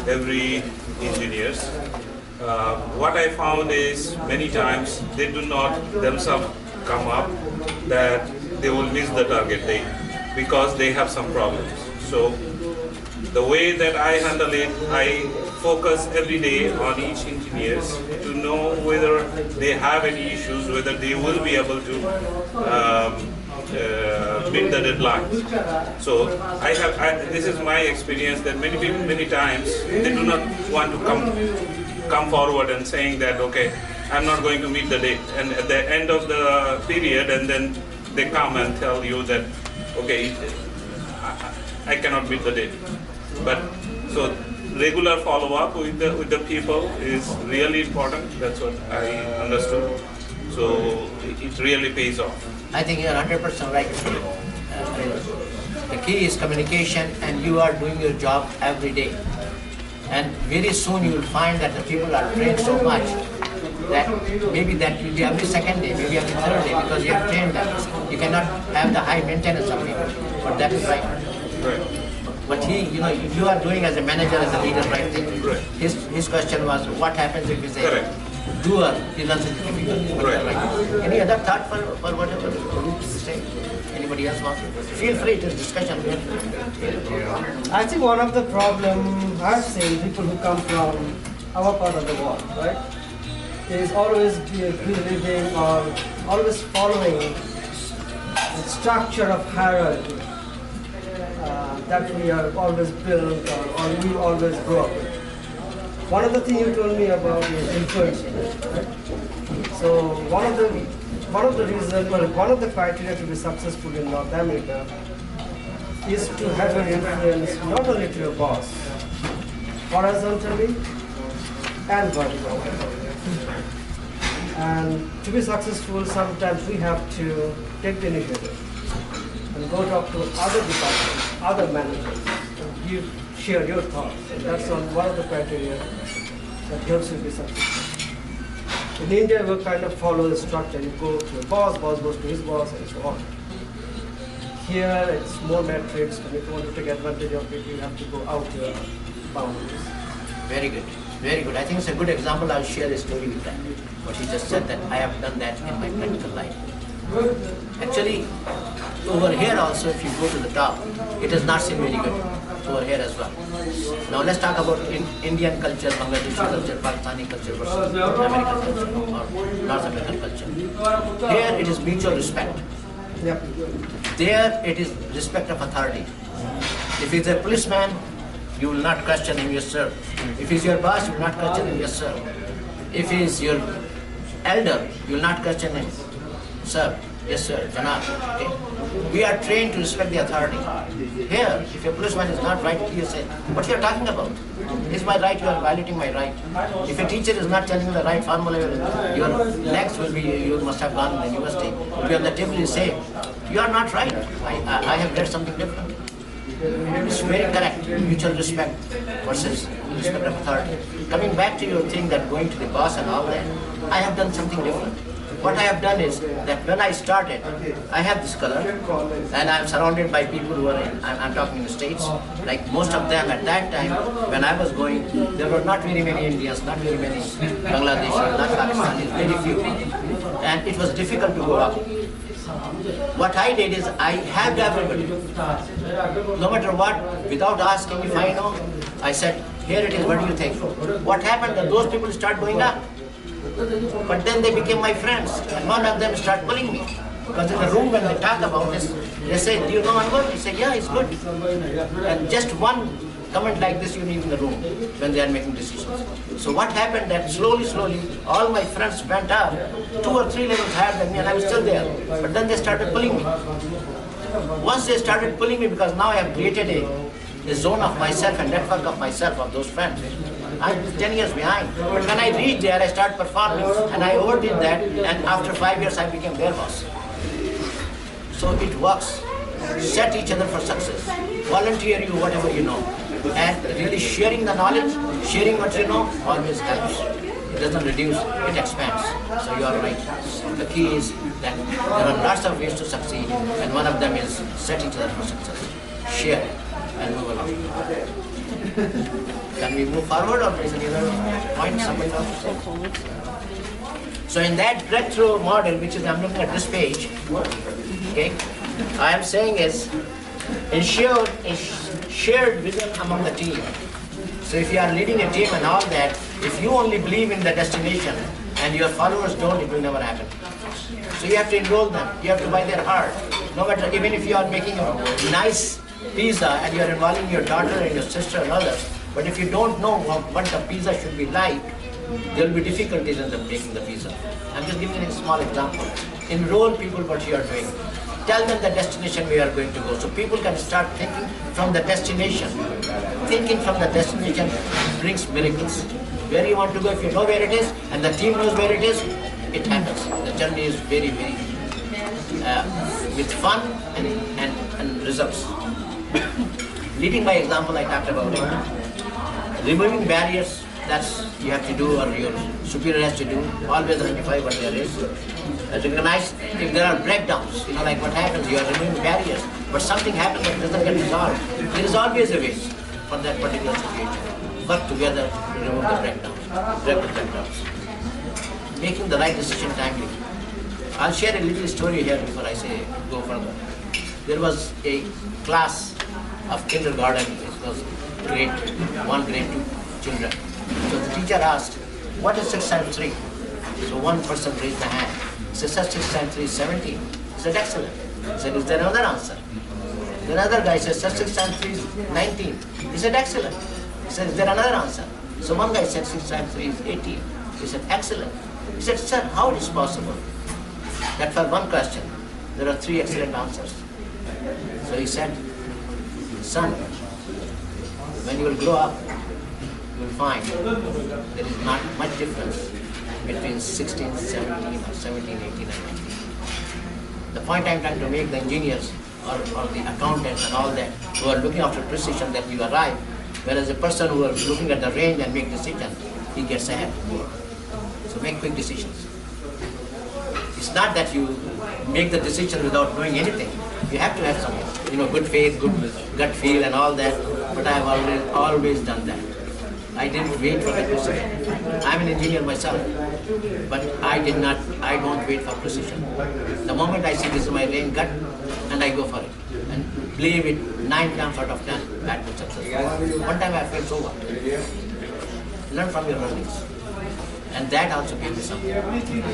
every engineers. What I found is many times they do not themselves come up that they will miss the target date because they have some problems. So the way that I handle it, I focus every day on each engineers to know whether they have any issues, whether they will be able to meet the deadline. So this is my experience that many people, many times, they do not want to come forward and saying that, okay, I'm not going to meet the date. And at the end of the period, and then they come and tell you that, okay, I cannot meet the date. But so regular follow-up with the people is really important. That's what I understood. So it really pays off. I think you're 100% right. The key is communication, and you are doing your job every day. And very soon you will find that the people are trained so much that maybe that will be every second day, maybe every third day, because you have trained them. You cannot have the high maintenance of people, but that is right. Right. But you are doing as a manager, as a leader, right thing. Right. His question was, what happens if we say, Correct. doer, he runs into difficulty. Right. Any other thought for whatever you say? Anybody else wants to? Feel free to discussion. I think one of the problems I've seen people who come from our part of the world, right, is always believing or always following the structure of hierarchy that we are always built or we always grow up with. One of the things you told me about is influence, right? So one of the reasons, well, one of the criteria to be successful in North America is to have an influence not only to your boss, horizontally and vertically. And to be successful, sometimes we have to take the initiative and go talk to other departments, other managers, and share your thoughts. And that's one of the criteria that helps you be successful. In India, we kind of follow the structure. You go to your boss, boss goes to his boss, and so on. Here, it's more metrics. And if you want to take advantage of it, you have to go out your boundaries. Very good. Very good. I think it's a good example. I'll share a story with that. What he just said, that I have done that in my practical life. Actually, over here also, if you go to the top, it does not seem very good. Over here as well. Now let's talk about Indian culture, Bangladeshi culture, Pakistani culture versus American culture or North American culture. Here it is mutual respect. Yep. There it is respect of authority. If he's a policeman, you will not question him, yes sir. If he's your boss, you will not question him, yes sir. If he's your elder, you will not question him, sir, yes sir, Janab. Okay. We are trained to respect the authority. Here, if a policeman is not right, you say, what you are talking about? It's my right, you are violating my right. If a teacher is not telling you the right formula, your legs will be, you must have gone to the university, will be on the table, you say, you are not right. I have read something different. It's very correct, mutual respect versus respect of authority. Coming back to your thing that going to the boss and all that, I have done something different. What I have done is that when I started, I have this color and I'm surrounded by people who are I'm talking in the States, like most of them at that time, when I was going, there were not very many Indians, not very many Bangladeshis, not Pakistanis, very few. And it was difficult to go up. What I did is I helped everybody. No matter what, without asking if I know, I said, here it is, what do you think? What happened? That those people start going up. But then they became my friends, and one of them started pulling me. Because in the room when they talk about this, they say, do you know Anwar? I say, yeah, he's good. And just one comment like this you need in the room when they are making decisions. So what happened that slowly, all my friends went up 2 or 3 levels higher than me, and I was still there. But then they started pulling me. Once they started pulling me, because now I have created a zone of myself, a network of myself, of those friends. I'm 10 years behind. But when I reached there, I started performing, and I overdid that, and after 5 years, I became their boss. So it works. Set each other for success. Volunteer you whatever you know. And really sharing the knowledge, sharing what you know, always helps. It doesn't reduce, it expands. So you are right. The key is that there are lots of ways to succeed, and one of them is set each other for success. Share and move along. Can we move forward or is there any other point somebody wants to say? So in that breakthrough model, which is I'm looking at this page, okay, I am saying is ensure a shared vision among the team. So if you are leading a team and all that, if you only believe in the destination and your followers don't, it will never happen. So you have to enroll them. You have to buy their heart. No matter, even if you are making a nice pizza and you are involving your daughter and your sister and others, but if you don't know what the pizza should be like, there will be difficulties in making the pizza. I'm just giving you a small example. Enroll people what you are doing. Tell them the destination we are going to go. So people can start thinking from the destination. Thinking from the destination brings miracles. Where you want to go, if you know where it is, and the team knows where it is, it happens. The journey is very, very with fun and results. Leading by example, I talked about it. Removing barriers, that's you have to do or your superior has to do. Always identify what there is. Recognize if there are breakdowns, like what happens, you are removing barriers, but something happens that doesn't get resolved. There is always a way for that particular situation. Work together to remove the breakdowns. Making the right decision timely. I'll share a little story here before I go further. There was a class of kindergarten. It was grade 1, grade 2 children. So the teacher asked, what is 6 times 3? So one person raised the hand. He said, 6 times 3 is 17. He said, excellent. He said, is there another answer? Then another guy said, 6 times 3 is 19. He said, excellent. He said, is there another answer? So one guy said, 6 times 3 is 18. He said, excellent. He said, sir, how it is possible that for one question, there are 3 excellent answers? So he said, son, when you will grow up, you will find there is not much difference between 16, 17, or 17, 18, and 19. The point I'm trying to make, the engineers or the accountants and all that who are looking after precision, that you arrive, whereas a person who is looking at the range and make decision, he gets ahead. So make quick decisions. It's not that you make the decision without knowing anything. You have to have some, good faith, good gut feel and all that, but I have always done that. I didn't wait for the precision. I'm an engineer myself, but I don't wait for precision. The moment I see this is my range gut, and I go for it. And believe it, 9 times out of 10, that was successful. One time I felt so what? Learn from your learnings. And that also gave me something.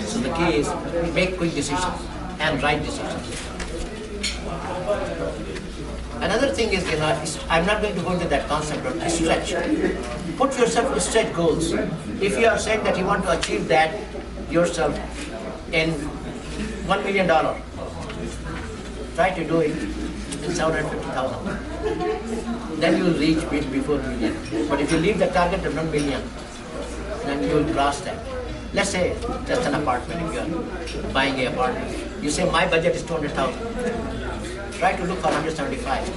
So the key is make quick decisions and right decisions. Another thing is, I'm not going to go into that concept of stretch. Put yourself stretch goals. If you are saying that you want to achieve that yourself in $1 million, try to do it in 750,000. Then you will reach before $1 million. But if you leave the target of $1 million, then you will cross that. Let's say just an apartment, if you are buying an apartment. You say my budget is 200,000. Try to look for 175.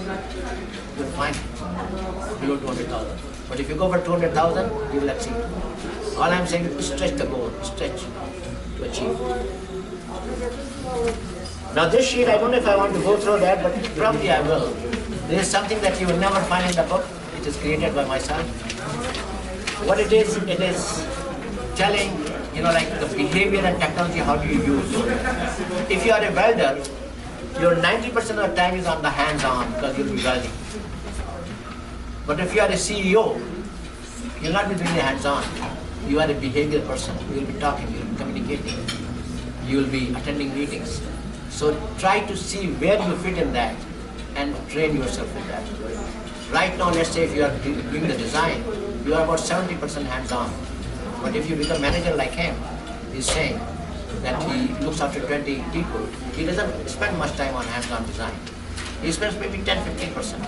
You will find below 200,000. But if you go for 200,000, you will exceed. All I am saying is stretch the goal, stretch to achieve. Now this sheet, I don't know if I want to go through that, but probably I will. There is something that you will never find in the book. It is created by myself. What it is telling, like the behavior and technology, how do you use. If you are a welder, your 90% of the time is on the hands-on because you'll be welding. But if you are a CEO, you'll not be doing the hands-on. You are a behavioral person. You will be talking, you will be communicating, you will be attending meetings. So try to see where you fit in that and train yourself in that. Right now, let's say if you are doing the design, you are about 70% hands-on. But if you become manager like him, he's saying that he looks after 20 people, he doesn't spend much time on hands-on design. He spends maybe 10-15%.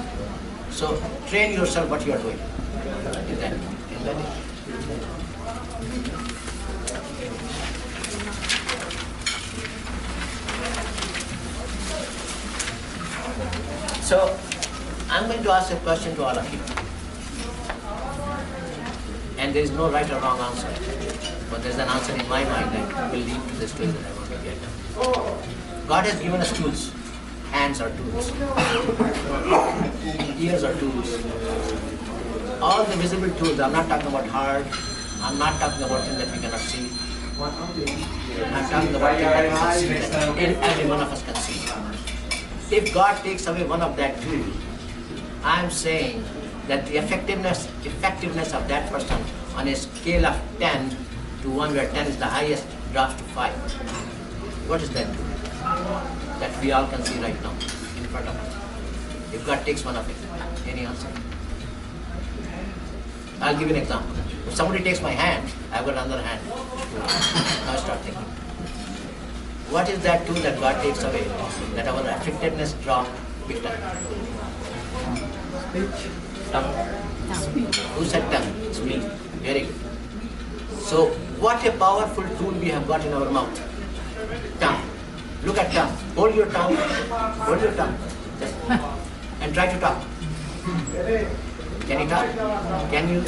So train yourself what you are doing in that. So I'm going to ask a question to all of you. And there is no right or wrong answer. But there's an answer in my mind that will lead to the story that I want to get. God has given us tools. Hands are tools. Ears are tools. all the visible tools. I'm not talking about hard. I'm not talking about things that we cannot see. I'm talking about things that we can see, that every one of us can see. If God takes away one of that tool, I'm saying that the effectiveness of that person on a scale of 10 to 1, where 10 is the highest, drops to 5. What is that tool that we all can see right now in front of us? If God takes one of it, any answer? I'll give you an example. If somebody takes my hand, I've got another hand. Now I start thinking. What is that tool that God takes away, that our effectiveness drops big time? Tongue. Who said tongue? It's me. Very good. So, what a powerful tool we have got in our mouth. Tongue. Look at tongue. Hold your tongue. Hold your tongue. Just, and try to talk. Can you talk? Can you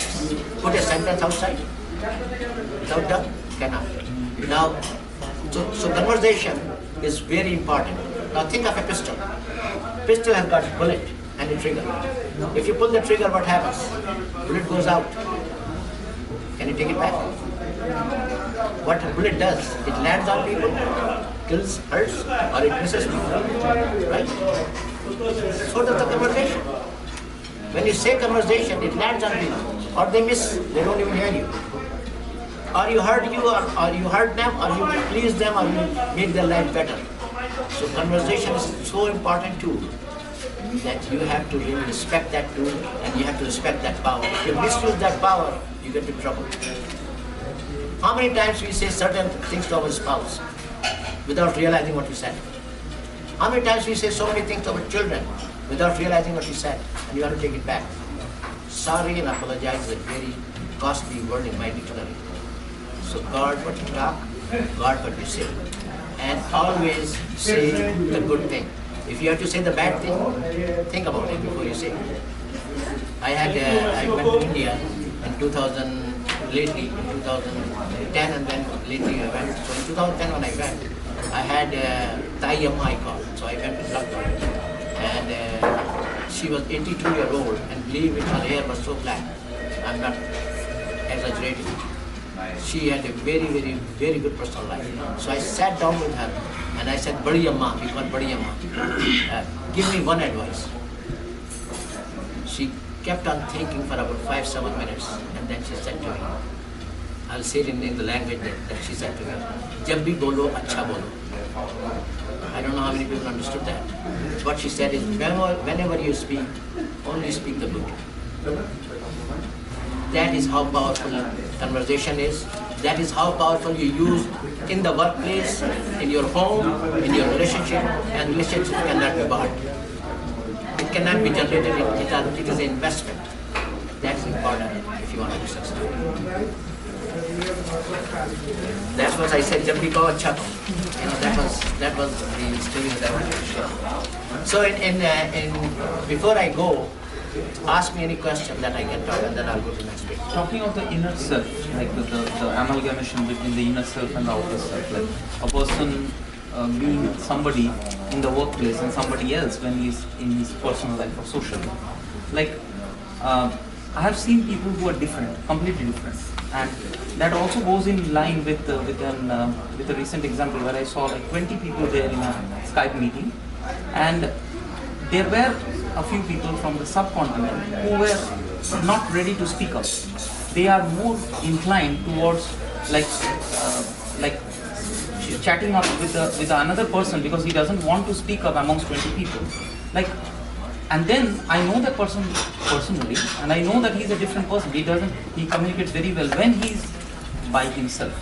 put a sentence outside? Without tongue? Cannot. Now, so conversation is very important. Now think of a pistol. Pistol has got a bullet and a trigger. If you pull the trigger, what happens? Bullet goes out. Can you take it back? What a bullet does, it lands on people, kills, hurts, or it misses people. Right? So does the conversation. When you say conversation, it lands on people, or they miss, they don't even hear you. Or you hurt them, or you please them, or you make their life better. So conversation is so important too, that you have to really respect that tool, and you have to respect that power. If you misuse that power, you get into trouble. How many times we say certain things to our spouse without realizing what we said? How many times we say so many things to our children without realizing what we said, and you have to take it back? Sorry and apologize is a very costly word in my dictionary. So guard what you talk, guard what you say, and always say the good thing. If you have to say the bad thing, think about it before you say it. I went to India in 2000, lately in 2010, and then lately I went. So in 2010 when I went, I had Thai Amma call, so I went to doctor, and she was 82-year-old, and believe me, her hair was so black. I'm not exaggerating. She had a very, very, very good personal life. So I sat down with her and I said, Badi Amma, we call Badi Amma, give me one advice. She kept on thinking for about 5-7 minutes, and then she said to me, I'll say it in the language that she said to me, Jab bhi bolo, acha bolo. I don't know how many people understood that. What she said is, whenever you speak, only speak the good. That is how powerful conversation is. That is how powerful you use in the workplace, in your home, in your relationship, and relationships cannot be bought. It cannot be generated, it is an investment. That's important if you want to be successful. That's what I said, jab bhi kaho acha kaho. You know, that was the story that I wanted to share. So before I go, ask me any question that I can talk, and then I'll go to the next page. Talking of the inner self, like the amalgamation between the inner self and the outer self, like a person being somebody in the workplace and somebody else when he's in his personal life or social life. Like, I have seen people who are different, completely different, and that also goes in line with a recent example where I saw like 20 people there in a Skype meeting, and there were a few people from the subcontinent who were not ready to speak up. They are more inclined towards like chatting up with another person because he doesn't want to speak up amongst 20 people. And then I know that person personally, and I know that he's a different person. He communicates very well when he's by himself.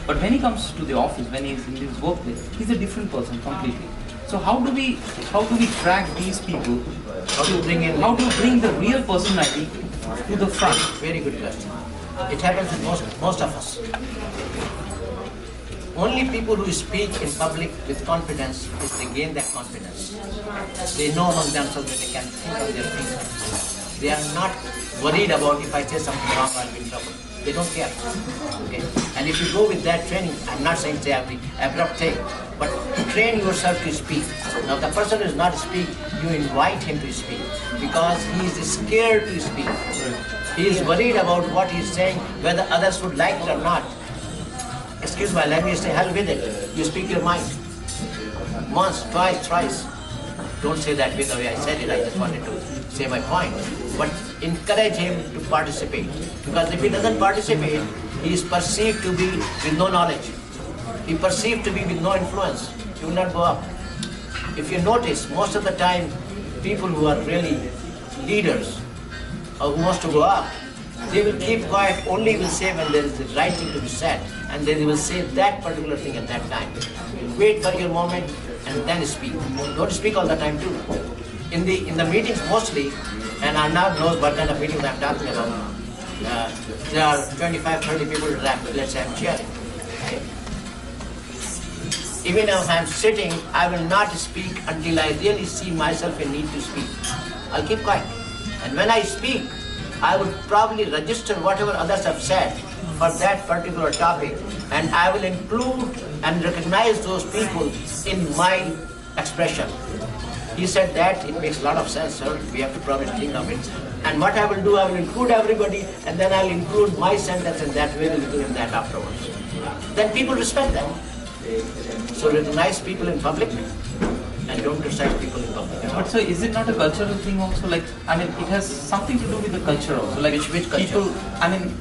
But when he comes to the office, when he's in his workplace, he's a different person completely. So how do we track these people? How to bring the real personality to the front? Very good question. It happens with most of us. Only people who speak in public with confidence is they gain that confidence. They know among themselves that they can think on their feet. They are not worried about if I say something wrong, I'll be in trouble. They don't care. Okay? And if you go with that training, I'm not saying say every abrupt thing, but train yourself to speak. Now the person who is not speaking, you invite him to speak because he is scared to speak. He is worried about what he's saying, whether others would like it or not. Excuse my language, say hell with it. You speak your mind. Once, twice, thrice. Don't say that with the way I said it, I just wanted to say my point. But encourage him to participate. Because if he doesn't participate, he is perceived to be with no knowledge. He is perceived to be with no influence. He will not go up. If you notice, most of the time, people who are really leaders or who wants to go up, they will keep quiet, only will say when there is the right thing to be said, and they will say that particular thing at that time. Wait for your moment and then speak. Don't speak all the time too. In the meetings mostly, and Arnav knows what kind of meetings I'm talking about, there are 25, 30 people that let's say I'm cheering. Okay? Even if I'm sitting, I will not speak until I really see myself in need to speak. I'll keep quiet. And when I speak, I would probably register whatever others have said for that particular topic, and I will include and recognize those people in my expression. He said that, it makes a lot of sense, sir. We have to probably think of it. And what I will do, I will include everybody, and then I will include my sentence in that way, we'll do in that afterwards. Then people respect that. So recognize people in public and don't criticize people in public. But so is it not a cultural thing also? Like, I mean, it has something to do with the culture also. Like Which culture? people, I mean,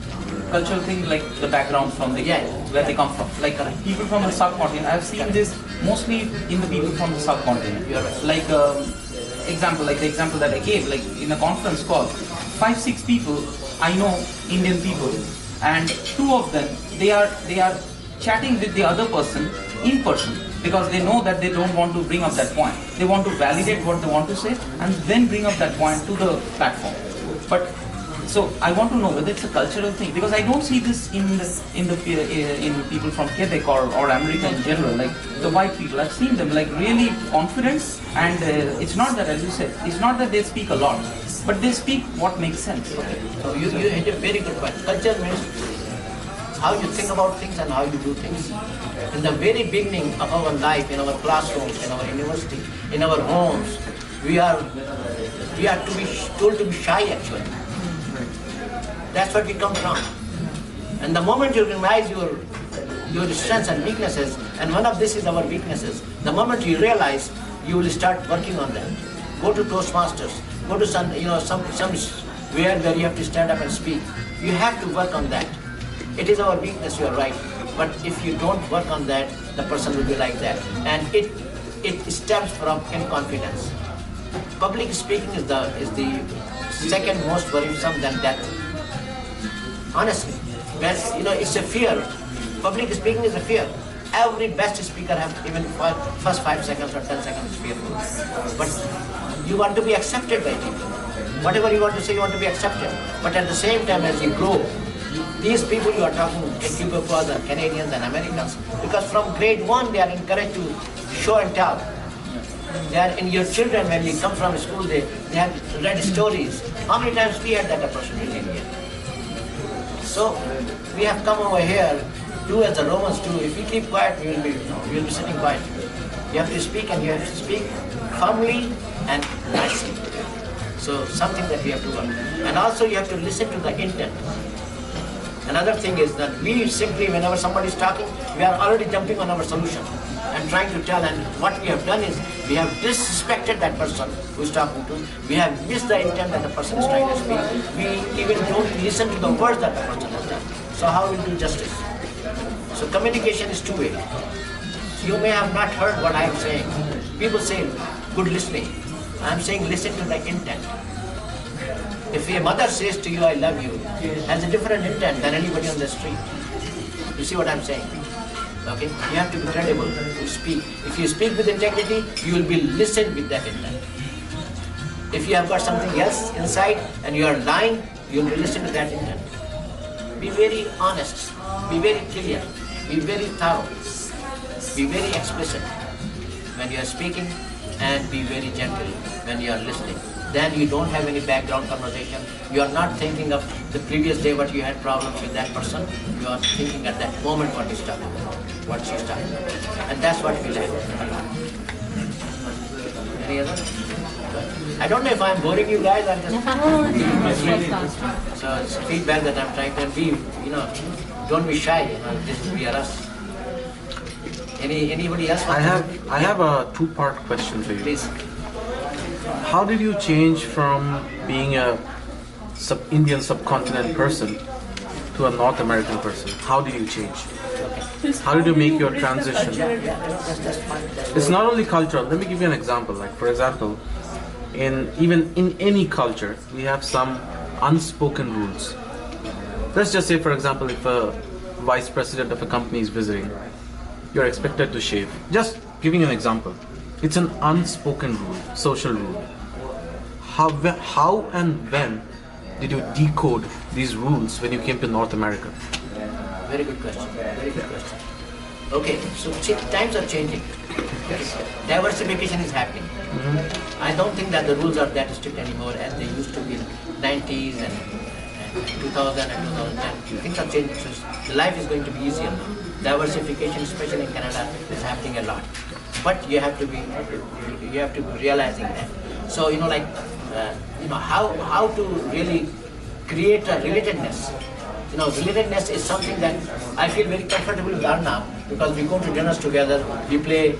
cultural thing like the background from the where they come from. Like people from the subcontinent. I've seen this mostly in the people from the subcontinent. You're right. Like example, like the example that I gave, like in a conference call, 5-6 people I know, Indian people, and 2 of them they are chatting with the other person in person because they know that they don't want to bring up that point. They want to validate what they want to say and then bring up that point to the platform. But so I want to know whether it's a cultural thing because I don't see this in people from Quebec or America in general, like the white people. I've seen them like really confident, and it's not that, as you said, it's not that they speak a lot, but they speak what makes sense. Okay. So you hit a very good point. Culture means how you think about things and how you do things. In the very beginning of our life, in our classrooms, in our university, in our homes, we are to be told to be shy actually. That's what we come from. And the moment you recognize your strengths and weaknesses, and one of this is our weaknesses, the moment you realize, you will start working on that. Go to Toastmasters, go to some where you have to stand up and speak. You have to work on that. It is our weakness, you are right. But if you don't work on that, the person will be like that. And it stems from inconfidence. Public speaking is the second most worrisome than death. Honestly, it's a fear. Public speaking is a fear. Every best speaker has even first 5 seconds or 10 seconds fearful. But you want to be accepted by people. Whatever you want to say, you want to be accepted. But at the same time, as you grow, these people you are talking, Cuba, Canadians and Americans, because from grade 1 they are encouraged to show and tell. They are in your children when you come from school, they have read stories. How many times we had that opportunity in India? So we have come over here, do as the Romans do. If we keep quiet, we will be sitting quiet. You have to speak, and you have to speak firmly and nicely. So something that we have to work. And also you have to listen to the intent. Another thing is that we simply, whenever somebody is talking, we are already jumping on our solution and trying to tell. And what we have done is, we have disrespected that person who is talking to. We have missed the intent that the person is trying to speak. We even don't listen to the words that the person has done. So how will we do justice? So communication is two-way. You may have not heard what I am saying. People say good listening. I am saying listen to the intent. If a mother says to you, I love you, has a different intent than anybody on the street. You see what I'm saying? Okay? You have to be credible to speak. If you speak with integrity, you will be listened with that intent. If you have got something else inside and you are lying, you will be listened to that intent. Be very honest. Be very clear. Be very thorough. Be very explicit when you are speaking, and be very gentle when you are listening. Then you don't have any background conversation. You are not thinking of the previous day what you had problems with that person. You are thinking at that moment what he's talking about, what she's talking about. And that's what we like. Any other? I don't know if I'm boring you guys. I'm just so it's feedback that I'm trying to be. Don't be shy. This is we are us. Anybody else? I have a two-part question for you. Please. How did you change from being a Indian subcontinent person to a North American person? How did you change? How did you make your transition? It's not only cultural. Let me give you an example. Like, for example, even in any culture, we have some unspoken rules. Let's just say, for example, if a vice president of a company is visiting, you're expected to shave. Just giving an example. It's an unspoken rule, social rule. How and when did you decode these rules when you came to North America? Very good question. Very good question. Okay, so times are changing. Diversification is happening. I don't think that the rules are that strict anymore as they used to be in 90s and 2000 and 2010. Things are changing. So life is going to be easier now. Diversification, especially in Canada, is happening a lot. But you have to be realizing that. So how to really create a relatedness. Relatedness is something that I feel very comfortable with now because we go to dinners together, we play